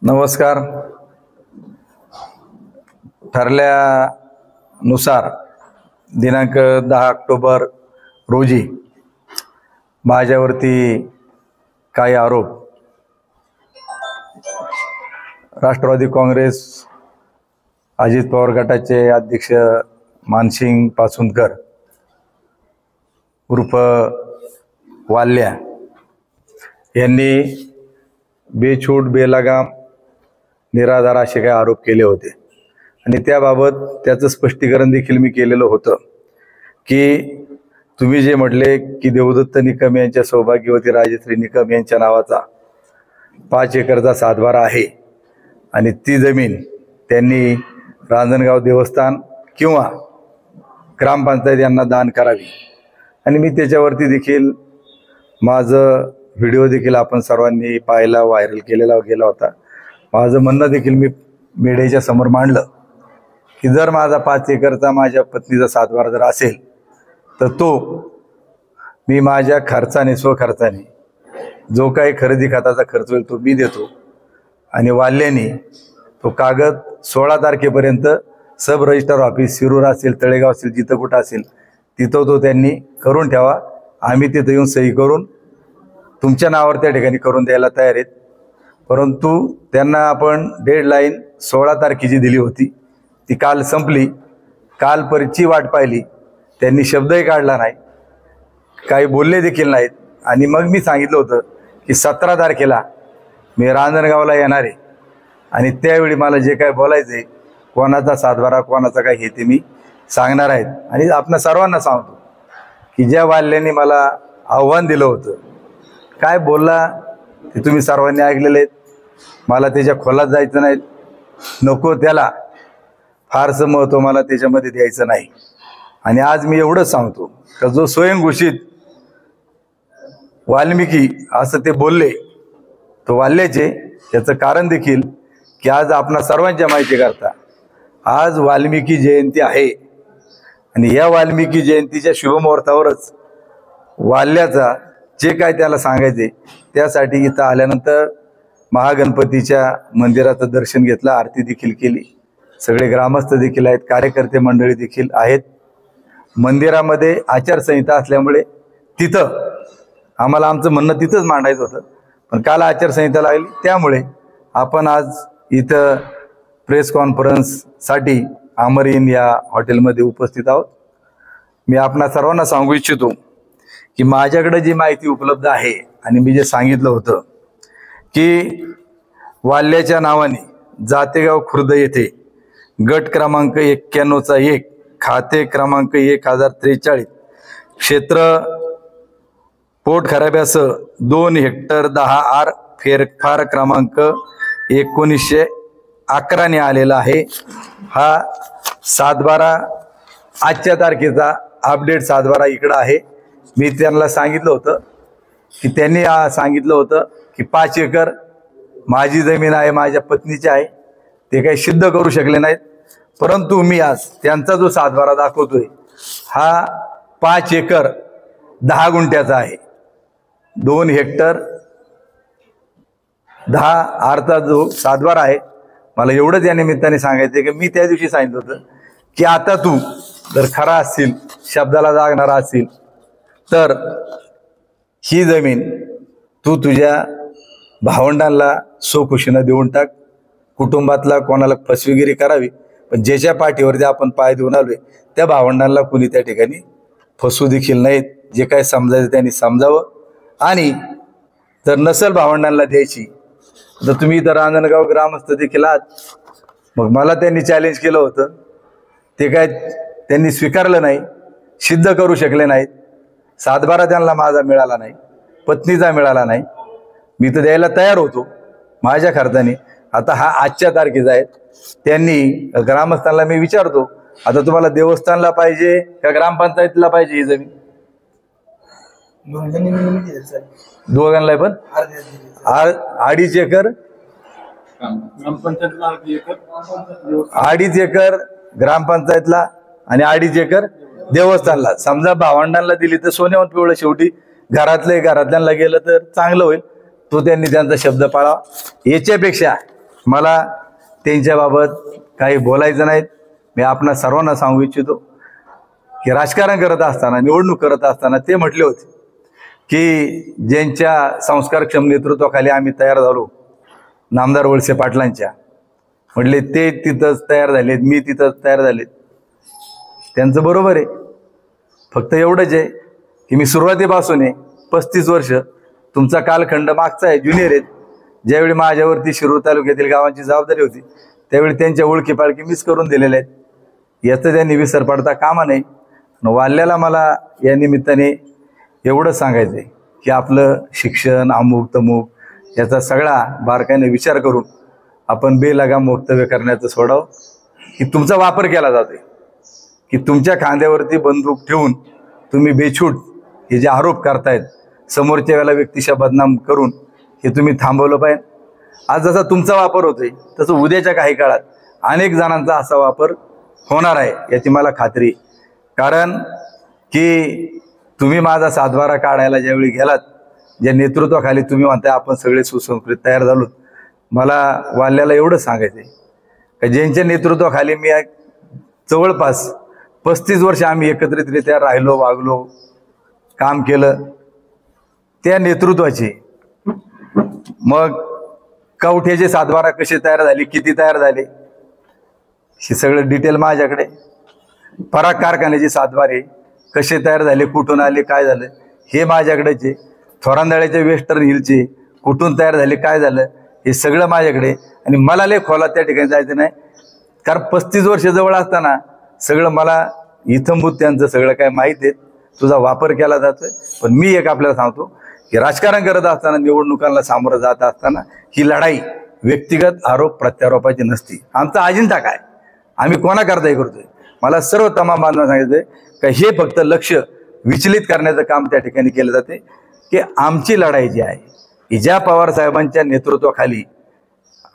नमस्कार. ठरल्यानुसार दिनांक 10 ऑक्टोबर रोजी माझ्यावरती काही आरोप राष्ट्रवादी काँग्रेस अजित पवार गटाचे अध्यक्ष मानसिंग पासूनकर उर्फ वाल्या यांनी बेछूट बेलगाम निराधार असे काही आरोप केले होते आणि त्याबाबत त्याचं स्पष्टीकरण देखील मी केलेलं होतं की तुम्ही जे म्हटले की देवदत्त निकम यांच्या सौभाग्यवती राजश्री निकम यांच्या नावाचा 5 एकरचा सातबारा आहे आणि ती जमीन त्यांनी रांजणगाव देवस्थान किंवा ग्रामपंचायत यांना दान करावी आणि मी त्याच्यावरती देखील माझं व्हिडिओ देखील आपण सर्वांनी पाहिला, व्हायरल केलेला गेला होता. माझं म्हणणं देखील मी मीडियाच्या समोर मांडलं की जर माझा 5 एकरचा माझ्या पत्नीचा सातबारा जर असेल तर तो मी माझ्या खर्चाने स्वखर्चाने जो काही खरेदी खताचा खर्च होईल तो मी देतो आणि वाल्याने तो कागद 16 तारखेपर्यंत सब रजिस्टर ऑफिस शिरूर असेल, तळेगाव असेल, जिथं कुठं असेल तिथं तो त्यांनी करून ठेवा. आम्ही तिथं येऊन सही करून तुमच्या नावावर त्या ठिकाणी करून द्यायला तयार आहेत. परंतु त्यांना आपण डेडलाईन 16 तारखेची दिली होती, ती काल संपली. काल परची वाट पाहिली, त्यांनी शब्दही काढला नाही, काही बोलले देखील नाहीत. आणि मग मी सांगितलं होतं की 17 तारखेला मी रांजणगावला येणार आहे आणि त्यावेळी मला जे काय बोलायचं आहे, कोणाचा सातबारा कोणाचा काय हे ते मी सांगणार आहेत. आणि आपणा सर्वांना सांगतो की ज्या वाल्याने मला आव्हान दिलं होतं, काय बोलला ते तुम्ही सर्वांनी ऐकलेले आहेत. मला त्याच्या खोलात जायचं नाही, नको त्याला फारसं महत्त्व मला त्याच्यामध्ये द्यायचं नाही. आणि आज मी एवढंच सांगतो का जो स्वयंघोषित वाल्मिकी असं ते बोलले तो वाल्याचे, त्याचं कारण देखील की आज आपणा सर्वांच्या माहिती करता आज वाल्मिकी जयंती आहे आणि या वाल्मिकी जयंतीच्या शुभमुहूर्तावरच वाल्याचा जे काय त्याला सांगायचे त्यासाठी इथं आल्यानंतर महागणपतीच्या मंदिराचं दर्शन घेतलं, आरती देखील केली. सगळे ग्रामस्थ देखील आहेत, कार्यकर्ते मंडळी देखील आहेत. मंदिरामध्ये आचारसंहिता असल्यामुळे तिथं आम्हाला आमचं म्हणणं तिथंच मांडायचं होतं, पण काल आचारसंहिता लागली त्यामुळे आपण आज इथं प्रेस कॉन्फरन्ससाठी अमरीन या हॉटेलमध्ये उपस्थित आहोत. मी आपणा सर्वांना सांगू इच्छितो की माझ्याकडे जी माहिती उपलब्ध आहे आणि मी जे सांगितलं होतं की वाल्याच्या नावाने जातेगाव खुर्द येथे गट क्रमांक 91/1 खाते क्रमांक 1043 क्षेत्र पोटखराब्यासह 2 हेक्टर 10 आर फेरफार क्रमांक 1911 ने आलेला आहे. हा सातबारा आजच्या तारखेचा अपडेट सातबारा इकडं आहे. मी त्यांना सांगितलं होतं की त्यांनी सांगितलं होतं की 5 एकर माझी जमीन आहे, माझ्या पत्नीची आहे, ते काही सिद्ध करू शकले नाहीत. परंतु मी आज त्यांचा जो सातबारा दाखवतोय हा 5 एकर 10 गुंठ्याचा आहे. 2 हेक्टर 10 आरचा जो सातबारा आहे. मला एवढंच या निमित्ताने सांगायचं की मी त्या दिवशी सांगितलं होतं की आता तू जर खरा असशील, शब्दाला जागणारा असशील तर ही जमीन तू तुझ्या भावंडांना सोखुशीनं देऊन टाक. कुटुंबातला कोणाला फसवेगिरी करावी, पण ज्याच्या पाठीवरती आपण पाय देऊन आलोय त्या भावंडांना कुणी त्या ठिकाणी फसवू देखील नाहीत. जे काय समजायचं त्यांनी समजावं. आणि जर नसेल भावंडांना द्यायची तर तुम्ही इथं रांजणगाव ग्रामस्थ देखील आहात. मग मला त्यांनी चॅलेंज केलं होतं, ते काय त्यांनी स्वीकारलं नाही, सिद्ध करू शकले नाहीत. सातबारा त्यांना माझा मिळाला नाही, पत्नीचा मिळाला नाही. मी तर द्यायला तयार होतो माझ्या खर्चाने. आता हा आजच्या तारखेचा आहे. त्यांनी ग्रामस्थांना मी विचारतो, आता तुम्हाला देवस्थानला पाहिजे का ग्रामपंचायतीला पाहिजे ही जमीन? दोघांना पण 2.5 एकर 2.5 एकर ग्रामपंचायतला आणि 2.5 एकर देवस्थानला. समजा भावंडांना दिली तर सोन्यावर पिवळं, शेवटी घरातल्यांना गेलं तर चांगलं होईल. तो त्यांनी त्यांचा शब्द पाळावा. याच्यापेक्षा मला त्यांच्याबाबत काही बोलायचं नाहीत. मी आपणा सर्वांना सांगू इच्छितो की राजकारण करत असताना, निवडणूक करत असताना ते म्हटले होते की ज्यांच्या संस्कारक्षम नेतृत्वाखाली आम्ही तयार झालो, नामदार वळसे पाटलांच्या, म्हटले ते तिथंच तयार झालेत, मी तिथंच तयार झालेत. त्यांचं बरोबर आहे. फक्त एवढंच आहे की मी सुरुवातीपासून आहे, 35 वर्ष तुमचा कालखंड मागचा आहे, ज्युनियर आहेत. ज्यावेळी माझ्यावरती शिरूर तालुक्यातील गावांची जबाबदारी होती त्यावेळी त्यांच्या ओळखी पाळखी मीच करून दिलेल्या आहेत. याचं त्यांनी विसर पडता कामा नाही. वाल्याला मला या निमित्ताने एवढंच सांगायचं आहे की आपलं शिक्षण अमुक तमुक याचा सगळा बारकाईने विचार करून आपण बेलगाम वक्तव्य करण्याचं सोडावं. की तुमचा वापर केला जातोय, की तुमच्या खांद्यावरती बंदूक ठेवून तुम्ही बेछूट हे जे आरोप करतायत समोरच्या वेळेला व्यक्तिशा बदनाम करून, हे तुम्ही थांबवलं पाहिजे. आज जसा तुमचा वापर होतोय तसं उद्याच्या काही काळात अनेक जणांचा असा वापर होणार आहे याची मला खात्री. कारण की तुम्ही माझा सातबारा काढायला ज्यावेळी गेलात, ज्या नेतृत्वाखाली तुम्ही म्हणताय आपण सगळे सुसंस्कृत तयार झालोत, मला वाल्याला एवढं सांगायचं आहे की ज्यांच्या नेतृत्वाखाली मी जवळपास 35 वर्ष आम्ही एकत्रितरित्या राहिलो, वागलो, काम केलं, त्या नेतृत्वाची मग कवठ्याचे सातबारा कसे तयार झाले, किती तयार झाले, हे सगळं डिटेल माझ्याकडे. पराग कारखान्याचे सातबारे कसे तयार झाले, कुठून आले, काय झालं, हे माझ्याकडेच आहे. थोरांदळ्याच्या वेस्टर्न हिलचे कुठून तयार झाले, काय झालं, हे सगळं माझ्याकडे. आणि मला लय खोलात त्या ठिकाणी जायचं नाही, कारण 35 वर्ष जवळ असताना सगळं मला इथंभूत त्यांचं सगळं काय माहीत आहे. तुझा वापर केला जातोय. पण मी एक आपल्याला सांगतो की राजकारण करत असताना, निवडणुकांना सामोरं जात असताना ही लढाई व्यक्तिगत आरोप प्रत्यारोपाची नसती. आमचा अजेंडा काय, आम्ही कोणाकरताही करतोय. मला सर्व तमाम बांधवांना सांगितलंय का हे फक्त लक्ष विचलित करण्याचं काम त्या ठिकाणी केलं जाते. की आमची लढाई जी आहे ही ज्या पवार साहेबांच्या नेतृत्वाखाली,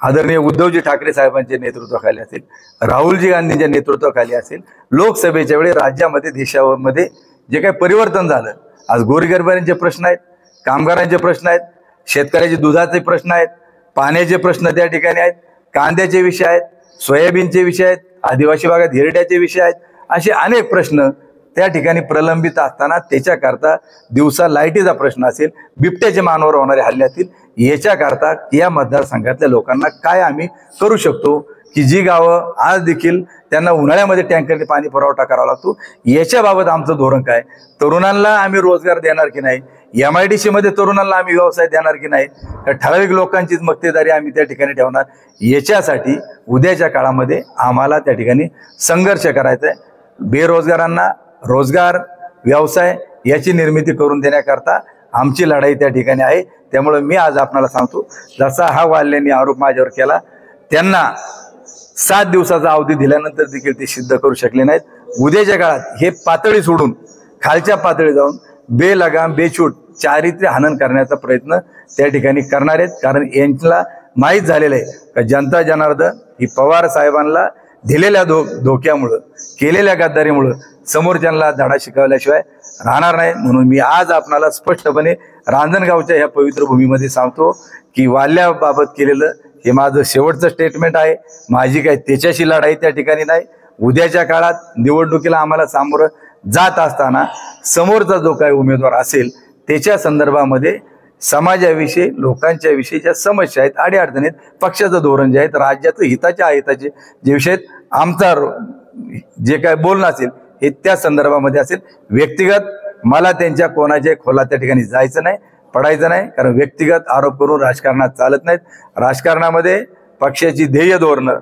आदरणीय उद्धवजी ठाकरे साहेबांच्या नेतृत्वाखाली असेल, राहुलजी गांधींच्या नेतृत्वाखाली असेल, लोकसभेच्या वेळी राज्यामध्ये देशामध्ये जे काही परिवर्तन झालं, आज गोरगरिबांचे प्रश्न आहेत, कामगारांचे प्रश्न आहेत, शेतकऱ्याचे दुधाचे प्रश्न आहेत, पाण्याचे प्रश्न त्या ठिकाणी आहेत, कांद्याचे विषय आहेत, सोयाबीनचे विषय आहेत, आदिवासी भागात हिरड्याचे विषय आहेत, असे अनेक प्रश्न त्या ठिकाणी प्रलंबित असताना त्याच्याकरता दिवसा लाईटीचा प्रश्न असेल, बिबट्याचे मानवावर होणारे हल्ल्यातील, याच्याकरता या मतदारसंघातल्या लोकांना काय आम्ही करू शकतो की जी गावं आज देखील त्यांना उन्हाळ्यामध्ये टँकरने पाणी पुरवठा करावा लागतो, याच्याबाबत आमचं धोरण काय, तरुणांना आम्ही रोजगार देणार की नाही, MIDC मध्ये तरुणांना आम्ही व्यवसाय देणार की नाही, तर ठराविक लोकांचीच मक्तेदारी आम्ही त्या ठिकाणी ठेवणार. याच्यासाठी उद्याच्या काळामध्ये आम्हाला त्या ठिकाणी संघर्ष करायचा आहे. बेरोजगारांना रोजगार, व्यवसाय याची निर्मिती करून देण्याकरता आमची लढाई त्या ठिकाणी आहे. त्यामुळे मी आज आपल्याला सांगतो, जसा हा वाल्यांनी आरोप माझ्यावर केला, त्यांना 7 दिवसाचा अवधी दिल्यानंतर देखील ते सिद्ध करू शकले नाहीत. उद्याच्या काळात हे पातळी सोडून खालच्या पातळी जाऊन बेलगाम बेछूट चारित्र्य हनन करण्याचा प्रयत्न त्या ठिकाणी करणार आहेत. कारण यांना माहीत झालेलं आहे का जनता जनार्दन ही पवार साहेबांना दिलेल्या धोक्यामुळं, केलेल्या गद्दारीमुळं समोरच्यांना धडा शिकवल्याशिवाय राहणार नाही. म्हणून मी आज आपणाला स्पष्टपणे रांजणगावच्या ह्या पवित्र भूमीमध्ये सांगतो की वाल्याबाबत केलेलं हे माझं शेवटचं स्टेटमेंट आहे. माझी काही त्याच्याशी लढाई त्या ठिकाणी नाही. उद्याच्या काळात निवडणुकीला आम्हाला सामोरं जात असताना समोरचा जो काही उमेदवार असेल त्याच्या संदर्भामध्ये समाजाविषयी, लोकांच्या विषयी ज्या समस्या आहेत, अडीअडचणी आहेत, पक्षाचं धोरण जे आहेत, राज्याचं हिताच्या अहिताचे जे विषय आहेत, आमचा जे काय बोलणं असेल हे त्या संदर्भामध्ये असेल. व्यक्तिगत मला त्यांच्या कोणाच्या खोला त्या ठिकाणी जायचं नाही, पडायचं नाही. कारण व्यक्तिगत आरोप करून राजकारणात चालत नाहीत. राजकारणामध्ये पक्षाची ध्येय धोरणं,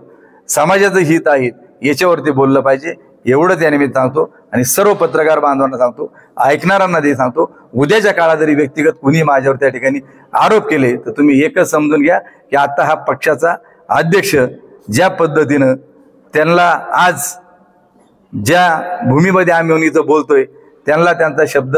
समाजाचं हित आहेत, याच्यावरती बोललं पाहिजे. एवढंच या निमित्त सांगतो. आणि सर्व पत्रकार बांधवांना सांगतो, ऐकणाऱ्यांना ते सांगतो, उद्याच्या काळात जरी व्यक्तिगत कुणी माझ्यावर त्या ठिकाणी आरोप केले तर तुम्ही एकच समजून घ्या की आता हा पक्षाचा अध्यक्ष ज्या पद्धतीनं त्यांना आज ज्या भूमीमध्ये आम्ही येऊन इथं बोलतोय त्यांना त्यांचा शब्द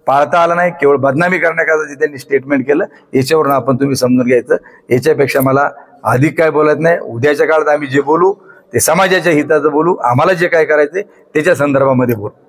पाळता आला नाही, केवळ बदनामी करण्याकरता जे त्यांनी स्टेटमेंट केलं, याच्यावरून आपण तुम्ही समजून घ्यायचं. याच्यापेक्षा मला अधिक काय बोलत नाही. उद्याच्या काळात आम्ही जे बोलू ते समाजाच्या हिताचं बोलू. आम्हाला जे काय करायचंय त्याच्या संदर्भामध्ये बोलू.